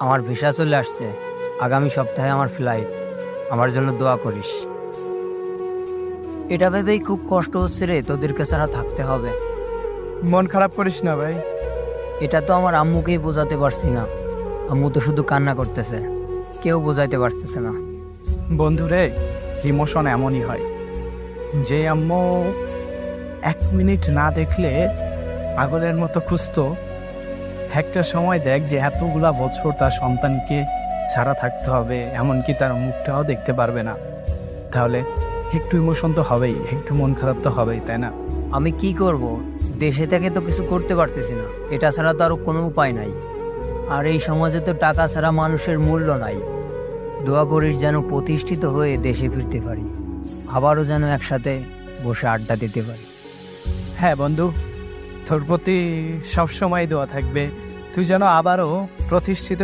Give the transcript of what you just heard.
আমার ভিসা চলে আসছে, আগামী সপ্তাহে আমার ফ্লাইট। আমার জন্য দোয়া করিস। এটা ভেবেই খুব কষ্ট হচ্ছে রে, তোদেরকে ছাড়া থাকতে হবে। মন খারাপ করিস না ভাই। এটা তো আমার আম্মুকেই বোঝাতে পারছি না। আম্মু তো শুধু কান্না করতেছে, কেউ বোঝাইতে পারতেছে না। বন্ধুরে, ইমোশন এমনই হয়। যে আম্মু 1 মিনিট না দেখলে পাগলের মতো খুঁজতো, একটা সময় দেখ যে এতগুলা বছর তার সন্তানকে ছাড়া থাকতে হবে, এমনকি তার মুখটাও দেখতে পারবে না। তাহলে একটু ইমোশন তো হবেই, একটু মন খারাপ তো হবেই, তাই না? আমি কি করব? দেশে থেকে তো কিছু করতে পারতেছি না, এটা ছাড়া তো আরো কোনো উপায় নাই। আর এই সমাজে তো টাকা ছাড়া মানুষের মূল্য নাই। দোয়া করিস যেন প্রতিষ্ঠিত হয়ে দেশে ফিরতে পারি, আবারও যেন একসাথে বসে আড্ডা দিতে পারি। হ্যাঁ বন্ধু, তোর প্রতি সবসময় দোয়া থাকবে, তুই যেন আবারও প্রতিষ্ঠিত